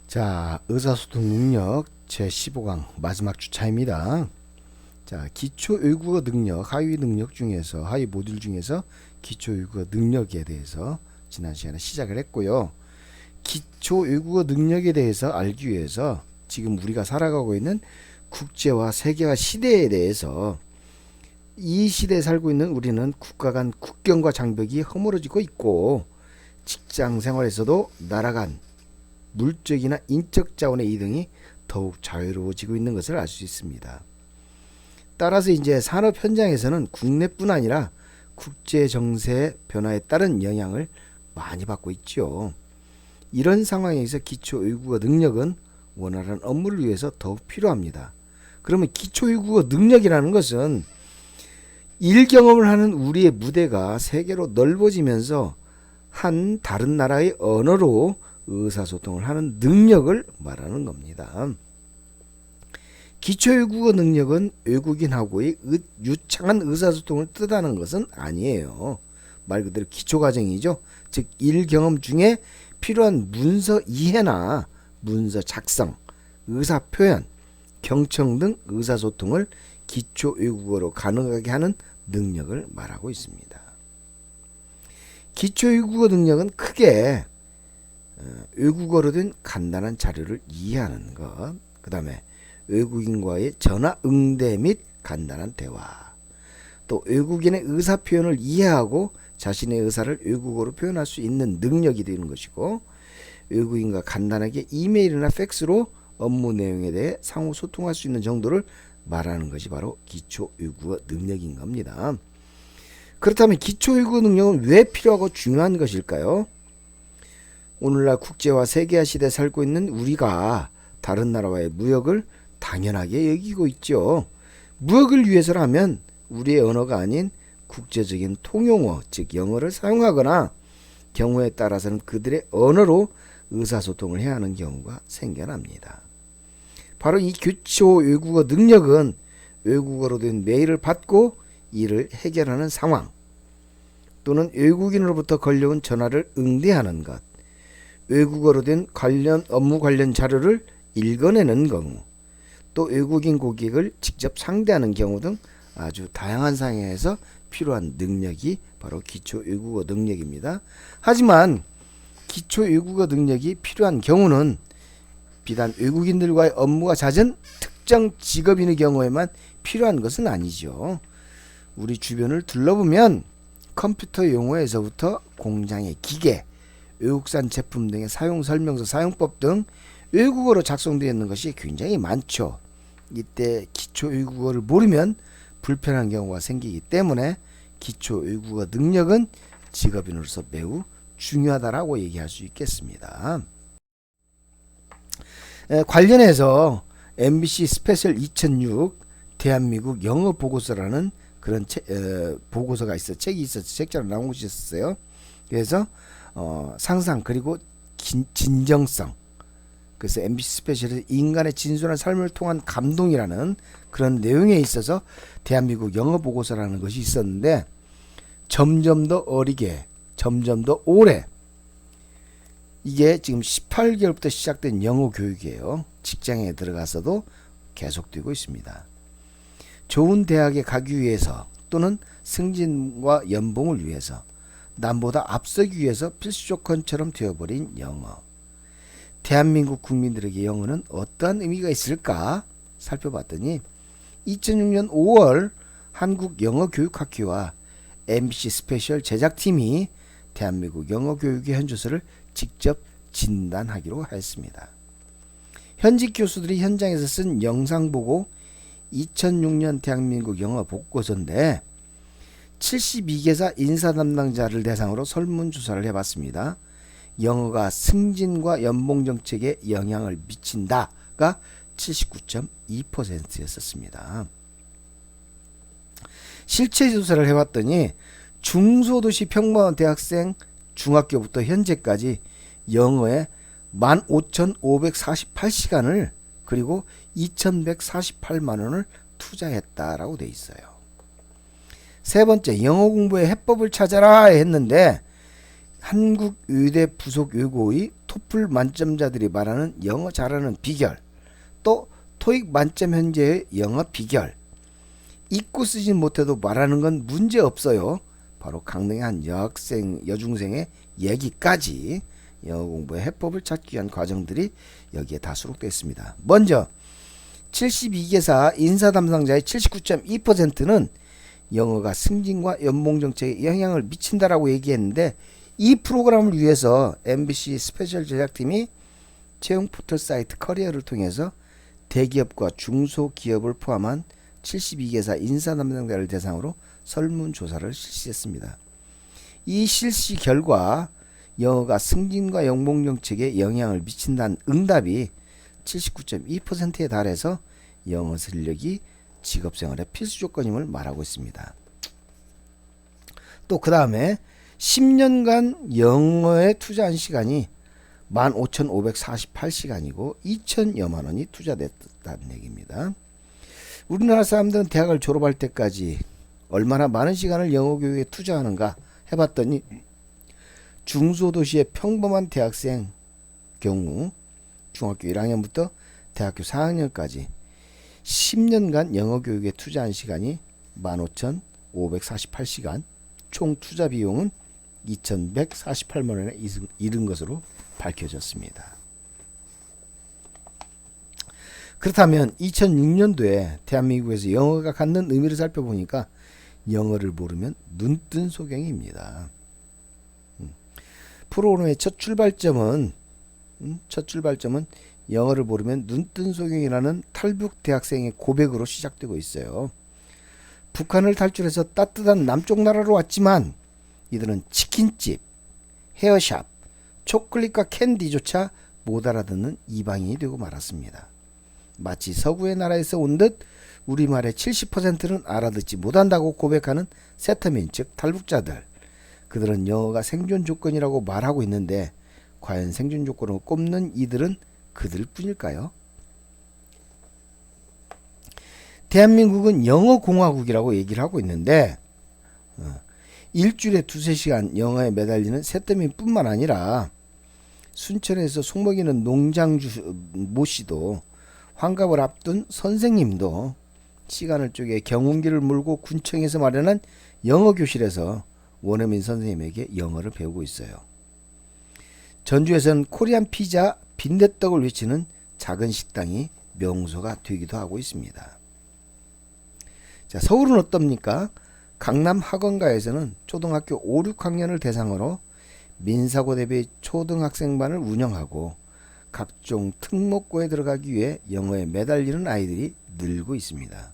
자, 의사소통 능력 제15강 마지막 주차입니다. 자, 기초 외국어 능력, 하위 능력 중에서, 하위 모듈 중에서 기초 외국어 능력에 대해서 지난 시간에 시작을 했고요. 기초 외국어 능력에 대해서 알기 위해서 지금 우리가 살아가고 있는 국제화, 세계화 시대에 대해서 이 시대에 살고 있는 우리는 국가 간 국경과 장벽이 허물어지고 있고 직장 생활에서도 나라 간 물적이나 인적 자원의 이동이 더욱 자유로워지고 있는 것을 알 수 있습니다. 따라서 이제 산업 현장에서는 국내뿐 아니라 국제 정세 변화에 따른 영향을 많이 받고 있죠. 이런 상황에서 기초 외국어 능력은 원활한 업무를 위해서 더욱 필요합니다. 그러면 기초 외국어 능력이라는 것은 일 경험을 하는 우리의 무대가 세계로 넓어지면서 한 다른 나라의 언어로 의사소통을 하는 능력을 말하는 겁니다. 기초 외국어 능력은 외국인하고의 유창한 의사소통을 뜻하는 것은 아니에요. 말 그대로 기초과정이죠. 즉 일경험 중에 필요한 문서 이해나 문서 작성, 의사표현, 경청 등 의사소통을 기초 외국어로 가능하게 하는 능력을 말하고 있습니다. 기초 외국어 능력은 크게 외국어로 된 간단한 자료를 이해하는 것, 그 다음에 외국인과의 전화 응대 및 간단한 대화, 또 외국인의 의사 표현을 이해하고 자신의 의사를 외국어로 표현할 수 있는 능력이 되는 것이고, 외국인과 간단하게 이메일이나 팩스로 업무 내용에 대해 상호 소통할 수 있는 정도를 말하는 것이 바로 기초 외국어 능력인 겁니다. 그렇다면 기초 외국어 능력은 왜 필요하고 중요한 것일까요? 오늘날 국제화 세계화 시대에 살고 있는 우리가 다른 나라와의 무역을 당연하게 여기고 있죠. 무역을 위해서라면 우리의 언어가 아닌 국제적인 통용어, 즉 영어를 사용하거나 경우에 따라서는 그들의 언어로 의사소통을 해야 하는 경우가 생겨납니다. 바로 이 기초 외국어 능력은 외국어로 된 메일을 받고 이를 해결하는 상황, 또는 외국인으로부터 걸려온 전화를 응대하는 것, 외국어로 된 업무 관련 자료를 읽어내는 경우, 또 외국인 고객을 직접 상대하는 경우 등 아주 다양한 상황에서 필요한 능력이 바로 기초 외국어 능력입니다. 하지만 기초 외국어 능력이 필요한 경우는 비단 외국인들과의 업무가 잦은 특정 직업인의 경우에만 필요한 것은 아니죠. 우리 주변을 둘러보면 컴퓨터 용어에서부터 공장의 기계, 외국산 제품 등의 사용 설명서, 사용법 등 외국어로 작성되어 있는 것이 굉장히 많죠. 이때 기초 외국어를 모르면 불편한 경우가 생기기 때문에 기초 외국어 능력은 직업인으로서 매우 중요하다라고 얘기할 수 있겠습니다. 관련해서 MBC 스페셜 2006 대한민국 영어 보고서라는 그런 보고서가 있어, 책이 있었죠. 책자로 나온 것이 있었어요. 그래서 상상 그리고 진정성, 그래서 MBC 스페셜에서 인간의 진솔한 삶을 통한 감동이라는 그런 내용에 있어서 대한민국 영어 보고서라는 것이 있었는데, 점점 더 어리게, 점점 더 오래, 이게 지금 18개월부터 시작된 영어 교육이에요. 직장에 들어가서도 계속되고 있습니다. 좋은 대학에 가기 위해서 또는 승진과 연봉을 위해서 남보다 앞서기 위해서 필수 조건처럼 되어버린 영어. 대한민국 국민들에게 영어는 어떠한 의미가 있을까 살펴봤더니 2006년 5월 한국영어교육학회와 MBC 스페셜 제작팀이 대한민국 영어교육의 현주소를 직접 진단하기로 했습니다. 현직 교수들이 현장에서 쓴 영상 보고 2006년 대한민국 영어 보고서인데 72개사 인사 담당자를 대상으로 설문조사를 해봤습니다. 영어가 승진과 연봉 정책에 영향을 미친다가 79.2%였었습니다. 실체 조사를 해봤더니 중소도시 평범한 대학생 중학교부터 현재까지 영어에 15,548시간을 그리고 2,148만원을 투자했다라고 돼 있어요. 세 번째, 영어 공부의 해법을 찾아라 했는데 한국의대 부속 외고의 토플 만점자들이 말하는 영어 잘하는 비결, 또 토익 만점 현재의 영어 비결, 읽고 쓰진 못해도 말하는 건 문제 없어요. 바로 강릉의 한 여중생의 얘기까지 영어 공부의 해법을 찾기 위한 과정들이 여기에 다 수록되어 있습니다. 먼저 72개사 인사 담당자의 79.2%는 영어가 승진과 연봉정책에 영향을 미친다라고 얘기했는데, 이 프로그램을 위해서 MBC 스페셜 제작팀이 채용 포털 사이트 커리어를 통해서 대기업과 중소기업을 포함한 72개사 인사 담당자를 대상으로 설문조사를 실시했습니다. 이 실시 결과 영어가 승진과 연봉정책에 영향을 미친다는 응답이 79.2%에 달해서 영어 실력이 직업생활의 필수 조건임을 말하고 있습니다. 또 그 다음에 10년간 영어에 투자한 시간이 15,548시간이고 2천여만 원이 투자됐다는 얘기입니다. 우리나라 사람들은 대학을 졸업할 때까지 얼마나 많은 시간을 영어 교육에 투자하는가 해봤더니, 중소도시의 평범한 대학생 경우 중학교 1학년부터 대학교 4학년까지 10년간 영어 교육에 투자한 시간이 15,548시간, 총 투자 비용은 2,148만 원에 이른 것으로 밝혀졌습니다. 그렇다면 2006년도에 대한민국에서 영어가 갖는 의미를 살펴보니까 영어를 모르면 눈뜬 소경입니다. 프로그램의 첫 출발점은 영어를 모르면 눈뜬 소경이라는 탈북 대학생의 고백으로 시작되고 있어요. 북한을 탈출해서 따뜻한 남쪽 나라로 왔지만 이들은 치킨집, 헤어샵, 초콜릿과 캔디조차 못 알아듣는 이방인이 되고 말았습니다. 마치 서구의 나라에서 온 듯 우리말의 70%는 알아듣지 못한다고 고백하는 세터민, 즉 탈북자들. 그들은 영어가 생존 조건이라고 말하고 있는데 과연 생존 조건으로 꼽는 이들은 그들 뿐일까요? 대한민국은 영어 공화국이라고 얘기를 하고 있는데 일주일에 2-3시간 영어에 매달리는 세터민 뿐만 아니라 순천에서 속먹이는 농장주 모씨도, 환갑을 앞둔 선생님도 시간을 쪼개 경운기를 물고 군청에서 마련한 영어 교실에서 원어민 선생님에게 영어를 배우고 있어요. 전주에서는 코리안 피자, 빈대떡을 외치는 작은 식당이 명소가 되기도 하고 있습니다. 자, 서울은 어떻습니까? 강남 학원가에서는 초등학교 5, 6학년을 대상으로 민사고대비 초등학생반을 운영하고 각종 특목고에 들어가기 위해 영어에 매달리는 아이들이 늘고 있습니다.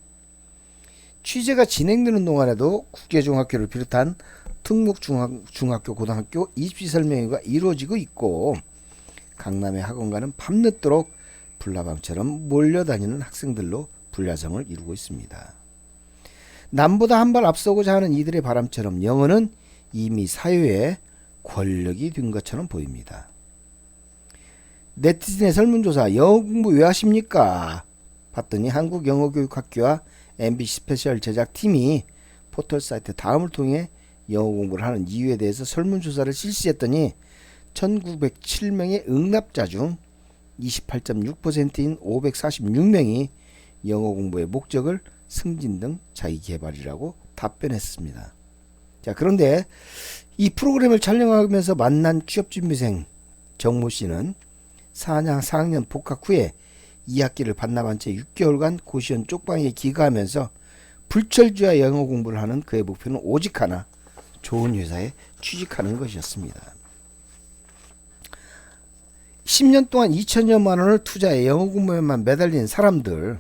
취재가 진행되는 동안에도 국제중학교를 비롯한 특목중학교, 고등학교 입시 설명회가 이루어지고 있고, 강남의 학원가는 밤늦도록 불나방처럼 몰려다니는 학생들로 분야성을 이루고 있습니다. 남보다 한 발 앞서고자 하는 이들의 바람처럼 영어는 이미 사회에 권력이 된 것처럼 보입니다. 네티즌의 설문조사, 영어 공부 왜 하십니까? 봤더니 한국영어교육학교와 MBC 스페셜 제작팀이 포털 사이트 다음을 통해 영어 공부를 하는 이유에 대해서 설문조사를 실시했더니 1907명의 응답자 중 28.6%인 546명이 영어 공부의 목적을 승진 등 자기개발이라고 답변했습니다. 자, 그런데 이 프로그램을 촬영하면서 만난 취업준비생 정모 씨는 4학년 복학 후에 2학기를 반납한 채 6개월간 고시원 쪽방에 기가하면서 불철주야 영어 공부를 하는 그의 목표는 오직 하나, 좋은 회사에 취직하는 것이었습니다. 10년 동안 2천여만 원을 투자해 영어 공부에만 매달린 사람들,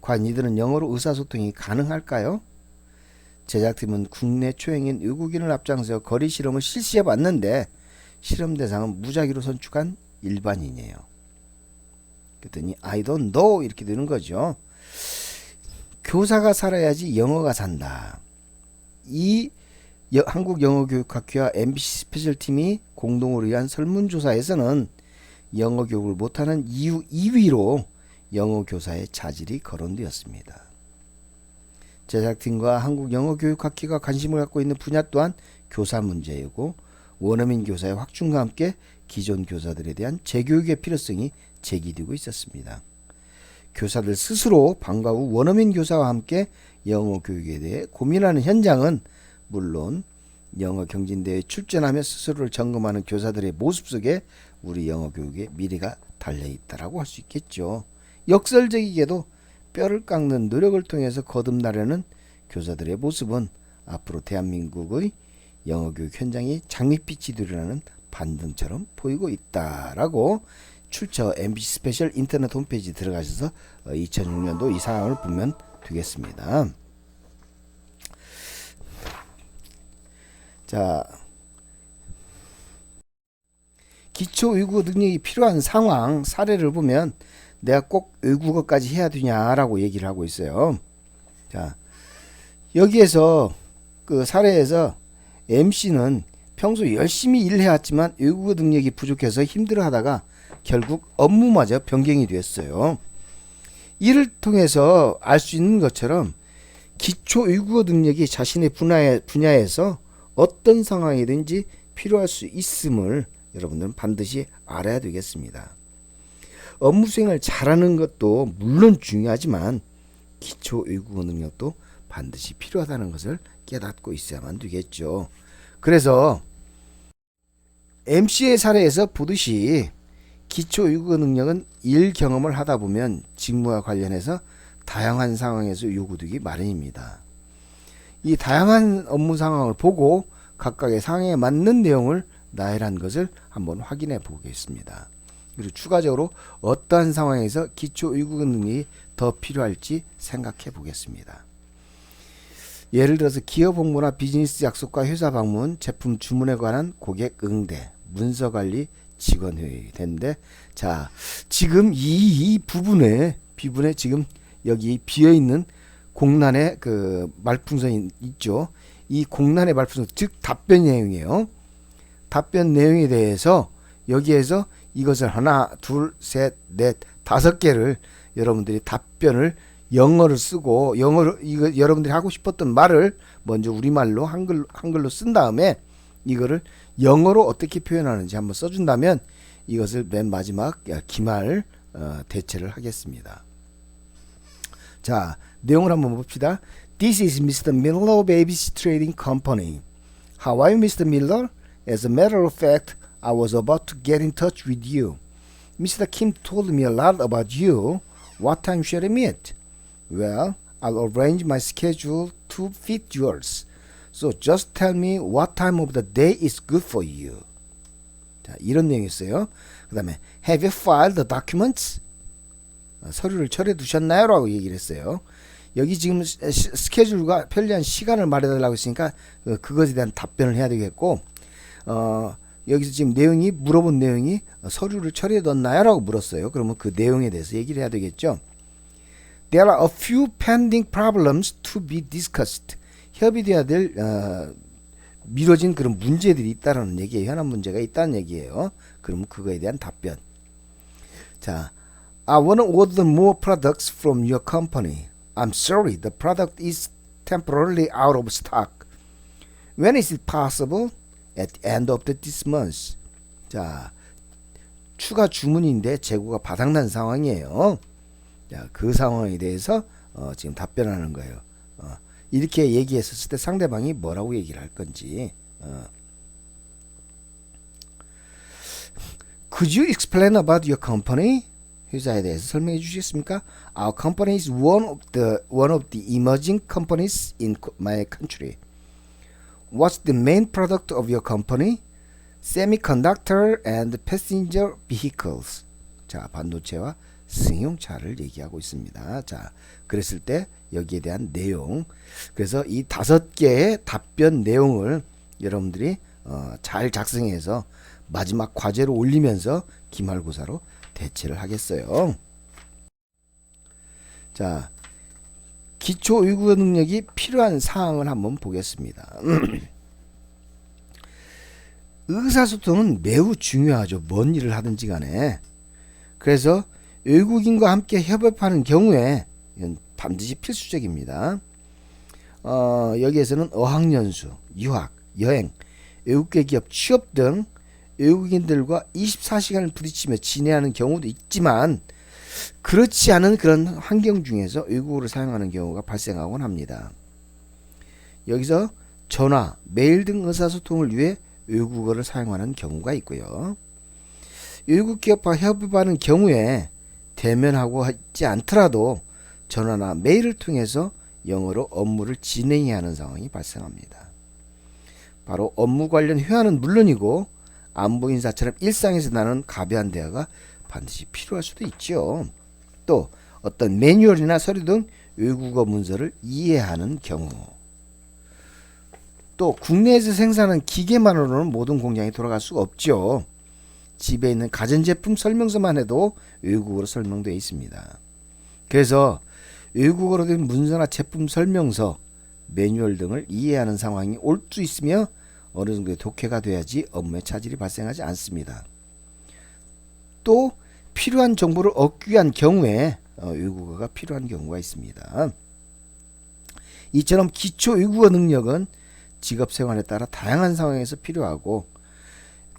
과연 이들은 영어로 의사소통이 가능할까요? 제작팀은 국내 초행인 외국인을 앞장서 거리 실험을 실시해 봤는데 실험 대상은 무작위로 선출한 일반인이에요. 그랬더니 I don't know 이렇게 되는 거죠. 교사가 살아야지 영어가 산다. 이 한국영어교육학교와 MBC 스페셜팀이 공동으로 위한 설문조사에서는 영어 교육을 못하는 이유 2위로 영어 교사의 자질이 거론되었습니다. 제작팀과 한국영어교육학회가 관심을 갖고 있는 분야 또한 교사 문제이고, 원어민 교사의 확충과 함께 기존 교사들에 대한 재교육의 필요성이 제기되고 있었습니다. 교사들 스스로 방과 후 원어민 교사와 함께 영어 교육에 대해 고민하는 현장은 물론 영어 경진대회에 출전하며 스스로를 점검하는 교사들의 모습 속에 우리 영어 교육의 미래가 달려있다라고 할 수 있겠죠. 역설적이게도 뼈를 깎는 노력을 통해서 거듭나려는 교사들의 모습은 앞으로 대한민국의 영어 교육 현장이 장밋빛이 되려는 반등처럼 보이고 있다라고 출처 MBC 스페셜 인터넷 홈페이지 들어가셔서 2006년도 이 상황을 보면 되겠습니다. 자, 기초 외국어 능력이 필요한 상황 사례를 보면 내가 꼭 외국어까지 해야 되냐라고 얘기를 하고 있어요. 자, 여기에서 그 사례에서 MC는 평소 열심히 일해왔지만 외국어 능력이 부족해서 힘들어하다가 결국 업무마저 변경이 됐어요. 이를 통해서 알 수 있는 것처럼 기초 외국어 능력이 자신의 분야에서 어떤 상황이든지 필요할 수 있음을 여러분들은 반드시 알아야 되겠습니다. 업무 수행을 잘하는 것도 물론 중요하지만 기초 외국어 능력도 반드시 필요하다는 것을 깨닫고 있어야만 되겠죠. 그래서 MC의 사례에서 보듯이 기초 외국어 능력은 일 경험을 하다 보면 직무와 관련해서 다양한 상황에서 요구되기 마련입니다. 이 다양한 업무 상황을 보고 각각의 상황에 맞는 내용을 나열한 것을 한번 확인해 보겠습니다. 그리고 추가적으로 어떠한 상황에서 기초 외국어 능력이 더 필요할지 생각해 보겠습니다. 예를 들어서 기업 홍보나 비즈니스 약속과 회사 방문, 제품 주문에 관한 고객 응대, 문서 관리, 직원 회의 된데, 자, 지금 이 부분에 지금 여기 비어 있는 공란의 그 말풍선이 있죠. 이 공란의 말풍선, 즉 답변 내용이에요. 답변 내용에 대해서 여기에서 이것을 하나, 둘, 셋, 넷, 5개를 여러분들이 답변을 영어를 쓰고 이거 여러분들이 하고 싶었던 말을 먼저 우리말로 한글로 쓴 다음에 이거를 영어로 어떻게 표현하는지 한번 써준다면 이것을 맨 마지막 기말 대체를 하겠습니다. 자, 내용을 한번 봅시다. This is Mr. Miller of ABC Trading Company. How are you, Mr. Miller? As a matter of fact, I was about to get in touch with you. Mr. Kim told me a lot about you. What time shall we meet? Well, I'll arrange my schedule to fit yours. So just tell me what time of the day is good for you. 자, 이런 내용이었어요. 그 다음에 Have you filed the documents? 서류를 철회 두셨나요? 라고 얘기를 했어요. 여기 지금 스케줄과 편리한 시간을 말해달라고 했으니까 그것에 대한 답변을 해야 되겠고, 여기서 지금 내용이 물어본 내용이 서류를 철회해뒀나요? 라고 물었어요. 그러면 그 내용에 대해서 얘기를 해야 되겠죠. There are a few pending problems to be discussed. 협의돼야 될 미뤄진 그런 문제들이 있다라는 얘기예요. 현안 문제가 있다는 얘기예요. 그럼 그거에 대한 답변. 자, I want to order more products from your company. I'm sorry, the product is temporarily out of stock. When is it possible? At the end of this month. 자, 추가 주문인데 재고가 바닥난 상황이에요. 자, 그 상황에 대해서 지금 답변하는 거예요. 이렇게 얘기했었을 때 상대방이 뭐라고 얘기를 할 건지. Could you explain about your company? 회사에 대해서 설명해 주시겠습니까? Our company is one of the emerging companies in my country. What's the main product of your company? Semiconductor and passenger vehicles. 자, 반도체와 승용차를 얘기하고 있습니다. 자, 그랬을 때 여기에 대한 내용. 그래서 이 5개의 답변 내용을 여러분들이 잘 작성해서 마지막 과제로 올리면서 기말고사로 대체를 하겠어요. 자, 기초 외국어 능력이 필요한 사항을 한번 보겠습니다. 의사소통은 매우 중요하죠. 뭔 일을 하든지 간에. 그래서 외국인과 함께 협업하는 경우에 이건 반드시 필수적입니다. 여기에서는 어학연수, 유학, 여행, 외국계 기업 취업 등 외국인들과 24시간을 부딪히며 지내하는 경우도 있지만 그렇지 않은 그런 환경 중에서 외국어를 사용하는 경우가 발생하곤 합니다. 여기서 전화, 메일 등 의사소통을 위해 외국어를 사용하는 경우가 있고요. 외국 기업과 협업하는 경우에 대면하고 하지 않더라도 전화나 메일을 통해서 영어로 업무를 진행해야 하는 상황이 발생합니다. 바로 업무 관련 회화는 물론이고 안부 인사처럼 일상에서 나누는 가벼운 대화가 반드시 필요할 수도 있죠. 또 어떤 매뉴얼이나 서류 등 외국어 문서를 이해하는 경우, 또 국내에서 생산하는 기계만으로는 모든 공장이 돌아갈 수가 없죠. 집에 있는 가전제품 설명서만 해도 외국어로 설명되어 있습니다. 그래서 외국어로 된 문서나 제품 설명서, 매뉴얼 등을 이해하는 상황이 올 수 있으며 어느 정도의 독해가 돼야지 업무에 차질이 발생하지 않습니다. 또 필요한 정보를 얻기 위한 경우에 외국어가 필요한 경우가 있습니다. 이처럼 기초 외국어 능력은 직업 생활에 따라 다양한 상황에서 필요하고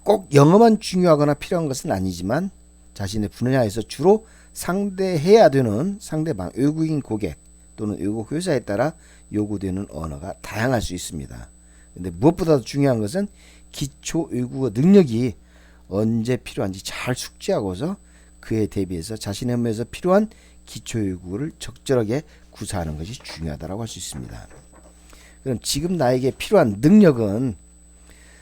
꼭 영어만 중요하거나 필요한 것은 아니지만 자신의 분야에서 주로 상대해야 되는 상대방, 외국인 고객 또는 외국 회사에 따라 요구되는 언어가 다양할 수 있습니다. 근데 무엇보다도 중요한 것은 기초 외국어 능력이 언제 필요한지 잘 숙지하고서 그에 대비해서 자신의 업무에서 필요한 기초 외국어를 적절하게 구사하는 것이 중요하다고 할 수 있습니다. 그럼 지금 나에게 필요한 능력은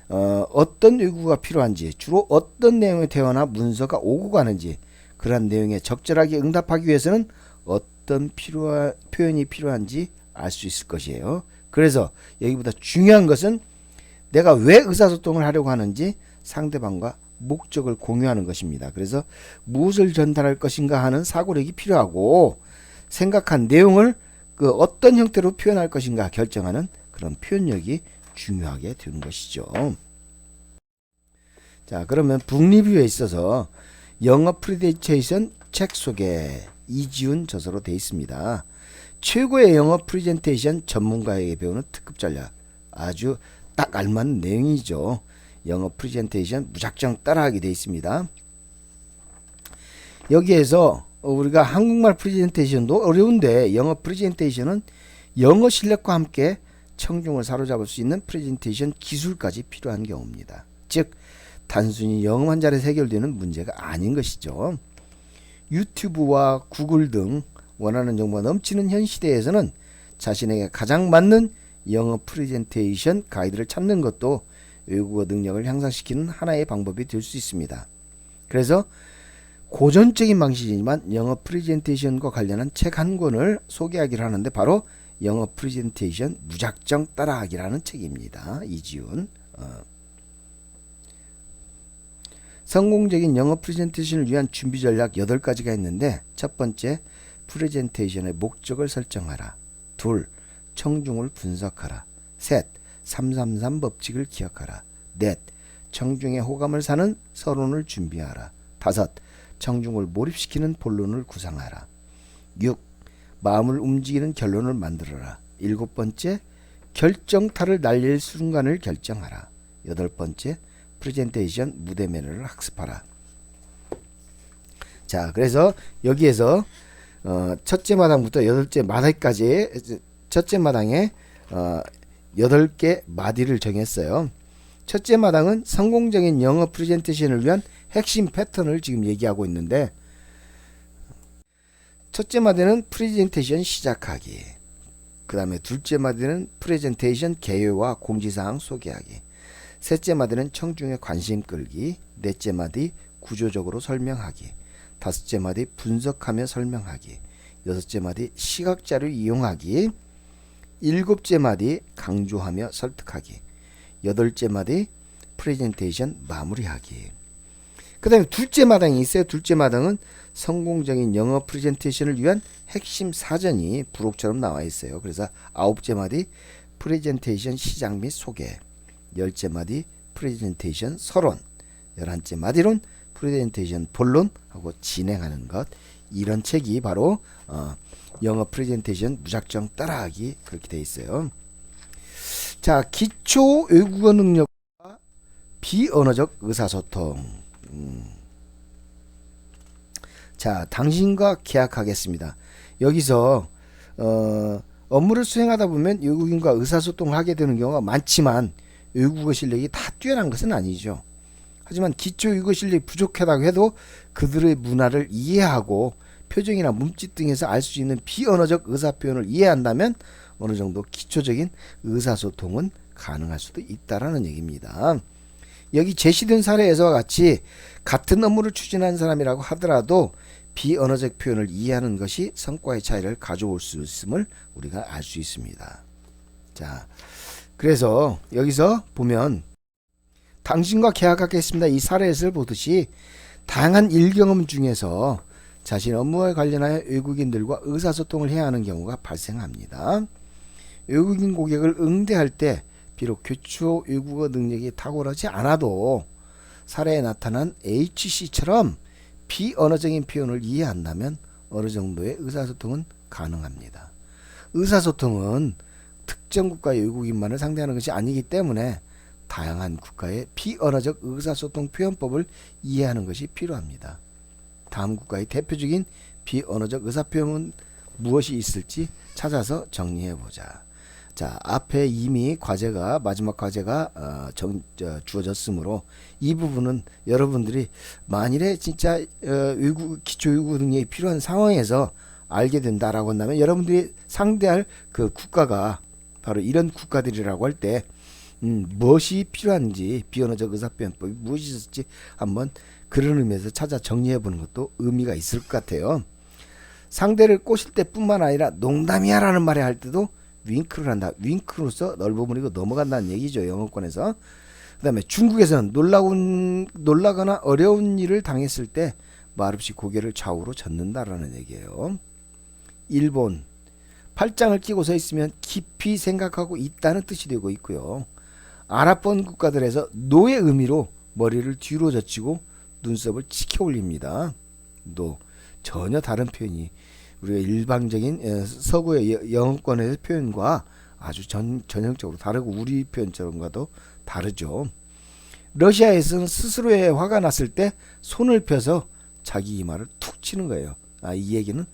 어떤 외국어가 필요한지, 주로 어떤 내용의 대화나 문서가 오고 가는지, 그러한 내용에 적절하게 응답하기 위해서는 어떤 표현이 필요한지 알 수 있을 것이에요. 그래서 여기보다 중요한 것은 내가 왜 의사소통을 하려고 하는지 상대방과 목적을 공유하는 것입니다. 그래서 무엇을 전달할 것인가 하는 사고력이 필요하고 생각한 내용을 그 어떤 형태로 표현할 것인가 결정하는 그런 표현력이 중요하게 되는 것이죠. 자, 그러면 북리뷰에 있어서 영어 프레젠테이션 책 소개 이지훈 저서로 되어 있습니다. 최고의 영어 프레젠테이션 전문가에게 배우는 특급 전략, 아주 딱 알맞는 내용이죠. 영어 프레젠테이션 무작정 따라하게 되어 있습니다. 여기에서 우리가 한국말 프레젠테이션도 어려운데 영어 프레젠테이션은 영어 실력과 함께 청중을 사로잡을 수 있는 프레젠테이션 기술까지 필요한 경우입니다. 즉 단순히 영어만 잘해서 해결되는 문제가 아닌 것이죠. 유튜브와 구글 등 원하는 정보가 넘치는 현 시대에서는 자신에게 가장 맞는 영어 프레젠테이션 가이드를 찾는 것도 외국어 능력을 향상시키는 하나의 방법이 될 수 있습니다. 그래서 고전적인 방식이지만 영어 프레젠테이션과 관련한 책 한 권을 소개하기를 하는데 바로 영어 프레젠테이션 무작정 따라하기라는 책입니다. 이지훈. 성공적인 영어 프레젠테이션을 위한 준비 전략 8가지가 있는데 첫 번째, 프레젠테이션의 목적을 설정하라. 둘, 청중을 분석하라. 셋, 333 법칙을 기억하라. 넷, 청중의 호감을 사는 서론을 준비하라. 다섯, 청중을 몰입시키는 본론을 구상하라. 6. 마음을 움직이는 결론을 만들어라. 7번째, 결정타를 날릴 순간을 결정하라. 8번째, 프레젠테이션 무대 매너를 학습하라. 자, 그래서 여기에서 첫째 마당부터 8째 마당까지 첫째 마당에 8개 마디를 정했어요. 첫째 마당은 성공적인 영어 프레젠테이션을 위한 핵심 패턴을 지금 얘기하고 있는데, 첫째 마디는 프레젠테이션 시작하기, 그 다음에 둘째 마디는 프레젠테이션 개요와 공지사항 소개하기, 셋째 마디는 청중의 관심 끌기, 넷째 마디 구조적으로 설명하기, 다섯째 마디 분석하며 설명하기, 여섯째 마디 시각자료 이용하기, 일곱째 마디 강조하며 설득하기, 여덟째 마디 프레젠테이션 마무리하기. 그 다음에 둘째 마당이 있어요. 둘째 마당은 성공적인 영어 프레젠테이션을 위한 핵심 사전이 부록처럼 나와 있어요. 그래서 아홉째 마디 프레젠테이션 시작 및 소개, 열째 마디 프레젠테이션 서론, 11째 마디론 프레젠테이션 본론하고 진행하는 것. 이런 책이 바로 영어 프레젠테이션 무작정 따라하기, 그렇게 되어 있어요. 자, 기초 외국어 능력과 비언어적 의사소통. 자, 당신과 계약하겠습니다. 여기서 업무를 수행하다 보면 외국인과 의사소통을 하게 되는 경우가 많지만 외국어 실력이 다 뛰어난 것은 아니죠. 하지만 기초 외국어 실력이 부족하다고 해도 그들의 문화를 이해하고 표정이나 몸짓 등에서 알 수 있는 비언어적 의사표현을 이해한다면 어느 정도 기초적인 의사소통은 가능할 수도 있다라는 얘기입니다. 여기 제시된 사례에서와 같이 같은 업무를 추진하는 사람이라고 하더라도 비언어적 표현을 이해하는 것이 성과의 차이를 가져올 수 있음을 우리가 알 수 있습니다. 자, 그래서 여기서 보면 당신과 계약하겠습니다. 이 사례를 보듯이 다양한 일경험 중에서 자신 업무와 관련하여 외국인들과 의사소통을 해야 하는 경우가 발생합니다. 외국인 고객을 응대할 때 비록 기초 외국어 능력이 탁월하지 않아도 사례에 나타난 HC처럼 비언어적인 표현을 이해한다면 어느 정도의 의사소통은 가능합니다. 의사소통은 특정 국가의 외국인만을 상대하는 것이 아니기 때문에 다양한 국가의 비언어적 의사소통 표현법을 이해하는 것이 필요합니다. 다음 국가의 대표적인 비언어적 의사표현은 무엇이 있을지 찾아서 정리해보자. 자, 앞에 이미 과제가 마지막 과제가 주어졌으므로 이 부분은 여러분들이 만일에 진짜 기초 외국어 능력이 필요한 상황에서 알게 된다라고 한다면 여러분들이 상대할 그 국가가 바로 이런 국가들이라고 할 때 무엇이 필요한지 비언어적 의사표현법이 무엇이 있을지 한번 그런 의미에서 찾아 정리해보는 것도 의미가 있을 것 같아요. 상대를 꼬실 때뿐만 아니라 농담이야 라는 말을 할 때도 윙크를 한다. 윙크로서 넓어버리고 넘어간다는 얘기죠. 영어권에서. 그 다음에 중국에서는 놀라거나 어려운 일을 당했을 때 말없이 고개를 좌우로 젓는다라는 얘기예요. 일본 팔짱을 끼고 서 있으면 깊이 생각하고 있다는 뜻이 되고 있고요. 아랍권 국가들에서 노의 의미로 머리를 뒤로 젖히고 눈썹을 치켜 올립니다. 노 전혀 다른 표현이 우리가 일반적인 서구의 영어권의 표현과 아주 전형적으로 다르고 우리 표현처럼과도 다르죠. 러시아에서는 스스로의 화가 났을 때 손을 펴서 자기 이마를 툭 치는 거예요. 이 얘기는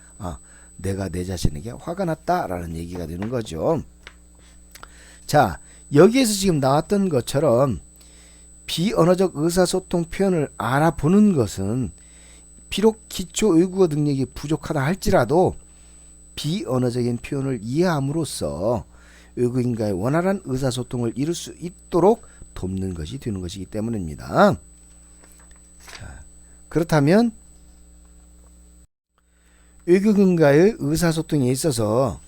내가 내 자신에게 화가 났다라는 얘기가 되는 거죠. 자, 여기에서 지금 나왔던 것처럼 비언어적 의사소통 표현을 알아보는 것은 비록 기초 외국어 능력이 부족하다 할지라도 비언어적인 표현을 이해함으로써 외국인과의 원활한 의사소통을 이룰 수 있도록 돕는 것이 되는 것이기 때문입니다. 자, 그렇다면 외국인과의 의사소통에 있어서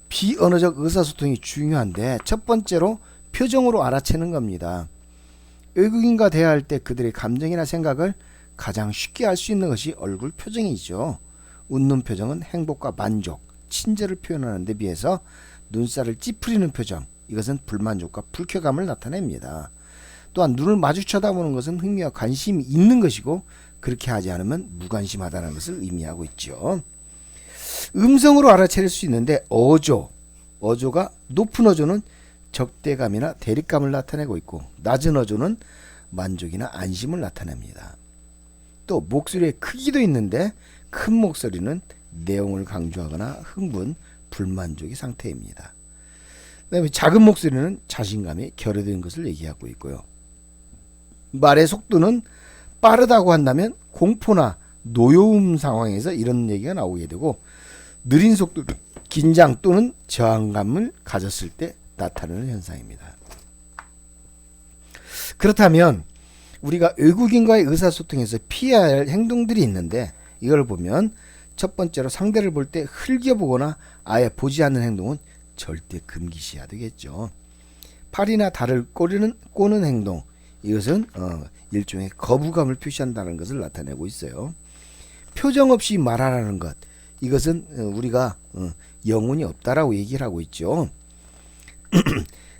비언어적 의사소통이 중요한데 첫 번째로 표정으로 알아채는 겁니다. 외국인과 대화할 때 그들의 감정이나 생각을 가장 쉽게 알 수 있는 것이 얼굴 표정이죠. 웃는 표정은 행복과 만족, 친절을 표현하는 데 비해서 눈살을 찌푸리는 표정, 이것은 불만족과 불쾌감을 나타냅니다. 또한 눈을 마주 쳐다보는 것은 흥미와 관심이 있는 것이고 그렇게 하지 않으면 무관심하다는 것을 의미하고 있죠. 음성으로 알아차릴 수 있는데 어조가 높은 어조는 적대감이나 대립감을 나타내고 있고 낮은 어조는 만족이나 안심을 나타냅니다. 또 목소리의 크기도 있는데 큰 목소리는 내용을 강조하거나 흥분, 불만족의 상태입니다. 그다음에 작은 목소리는 자신감이 결여된 것을 얘기하고 있고요. 말의 속도는 빠르다고 한다면 공포나 노여움 상황에서 이런 얘기가 나오게 되고 느린 속도는 긴장 또는 저항감을 가졌을 때 나타나는 현상입니다. 그렇다면 우리가 외국인과의 의사소통에서 피해야 할 행동들이 있는데 이걸 보면 첫 번째로 상대를 볼 때 흘겨보거나 아예 보지 않는 행동은 절대 금기시해야 되겠죠. 팔이나 다리를 꼬는 행동, 이것은 일종의 거부감을 표시한다는 것을 나타내고 있어요. 표정 없이 말하라는 것, 이것은 우리가 영혼이 없다라고 얘기를 하고 있죠.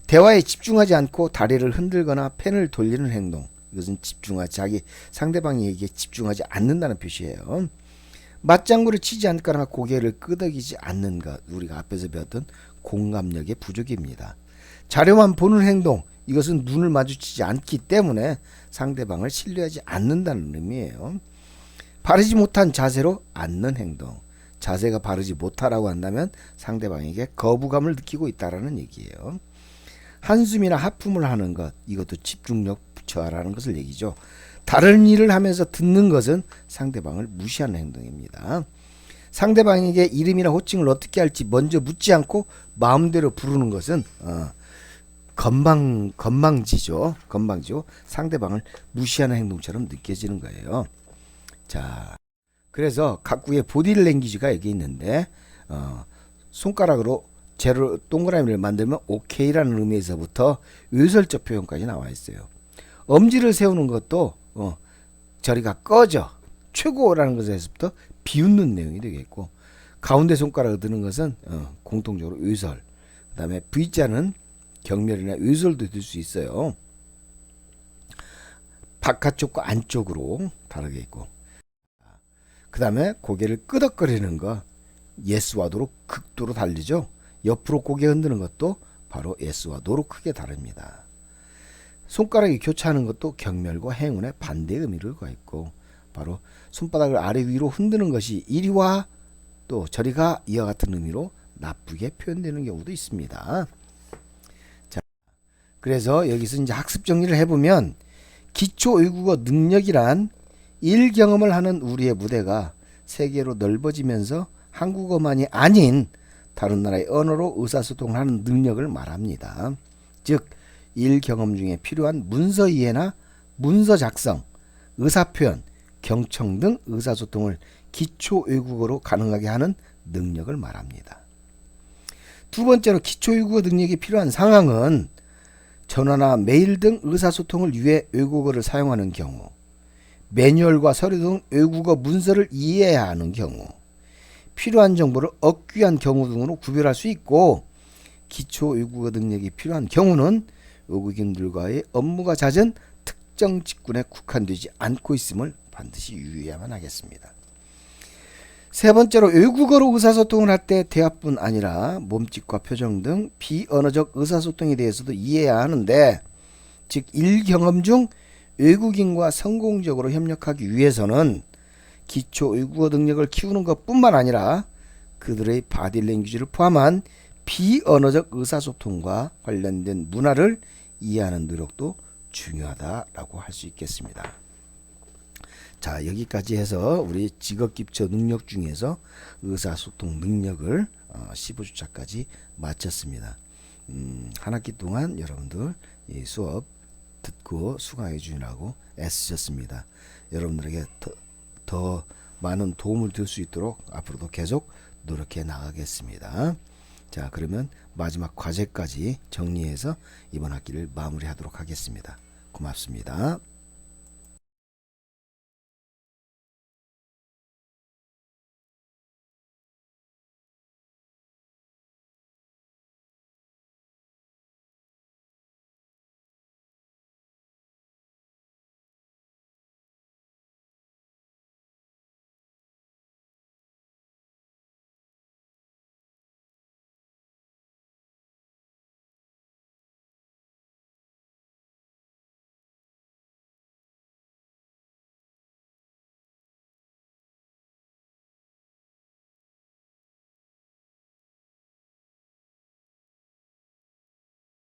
대화에 집중하지 않고 다리를 흔들거나 펜을 돌리는 행동, 이것은 자기 상대방의 얘기에 집중하지 않는다는 표시예요. 맞장구를 치지 않거나 고개를 끄덕이지 않는 것, 우리가 앞에서 배웠던 공감력의 부족입니다. 자료만 보는 행동, 이것은 눈을 마주치지 않기 때문에 상대방을 신뢰하지 않는다는 의미예요. 바르지 못한 자세로 앉는 행동, 자세가 바르지 못하라고 한다면 상대방에게 거부감을 느끼고 있다라는 얘기예요. 한숨이나 하품을 하는 것, 이것도 집중력 저하라는 것을 얘기죠. 다른 일을 하면서 듣는 것은 상대방을 무시하는 행동입니다. 상대방에게 이름이나 호칭을 어떻게 할지 먼저 묻지 않고 마음대로 부르는 것은 건방지죠. 상대방을 무시하는 행동처럼 느껴지는 거예요. 자, 그래서 각국의 보디랭귀지가 여기 있는데 손가락으로 제로 동그라미를 만들면 오케이라는 의미에서부터 의설적 표현까지 나와 있어요. 엄지를 세우는 것도 저리가 꺼져, 최고라는 것에서부터 비웃는 내용이 되겠고, 가운데 손가락을 드는 것은 공통적으로 의설, 그 다음에 V자는 경멸이나 의설도 될 수 있어요. 바깥쪽과 안쪽으로 다르게 있고, 그 다음에 고개를 끄덕거리는 거 예스와 노로 극도로 다르죠. 옆으로 고개 흔드는 것도 바로 예스와 노로 크게 다릅니다. 손가락이 교차하는 것도 경멸과 행운의 반대 의미를 가있고, 바로 손바닥을 아래 위로 흔드는 것이 이리와 또 저리가 이와 같은 의미로 나쁘게 표현되는 경우도 있습니다. 자, 그래서 여기서 이제 학습 정리를 해보면, 기초 외국어 능력이란 일 경험을 하는 우리의 무대가 세계로 넓어지면서 한국어만이 아닌 다른 나라의 언어로 의사소통을 하는 능력을 말합니다. 즉, 일 경험 중에 필요한 문서 이해나 문서 작성, 의사표현, 경청 등 의사소통을 기초 외국어로 가능하게 하는 능력을 말합니다. 두 번째로 기초 외국어 능력이 필요한 상황은 전화나 메일 등 의사소통을 위해 외국어를 사용하는 경우, 매뉴얼과 서류 등 외국어 문서를 이해해야 하는 경우, 필요한 정보를 얻기 위한 경우 등으로 구별할 수 있고, 기초 외국어 능력이 필요한 경우는 외국인들과의 업무가 잦은 특정 직군에 국한되지 않고 있음을 반드시 유의해야만 하겠습니다. 세 번째로, 외국어로 의사소통을 할 때 대화뿐 아니라 몸짓과 표정 등 비언어적 의사소통에 대해서도 이해해야 하는데, 즉 일경험 중 외국인과 성공적으로 협력하기 위해서는 기초 외국어 능력을 키우는 것뿐만 아니라 그들의 바디랭귀지를 포함한 비언어적 의사소통과 관련된 문화를 이해하는 노력도 중요하다라고 할 수 있겠습니다. 자, 여기까지 해서 우리 직업기초 능력 중에서 의사소통 능력을 15주차까지 마쳤습니다. 한 학기 동안 여러분들 이 수업 듣고 수강해 주시라고 애쓰셨습니다. 여러분들에게 더 많은 도움을 줄 수 있도록 앞으로도 계속 노력해 나가겠습니다. 자, 그러면 마지막 과제까지 정리해서 이번 학기를 마무리하도록 하겠습니다. 고맙습니다.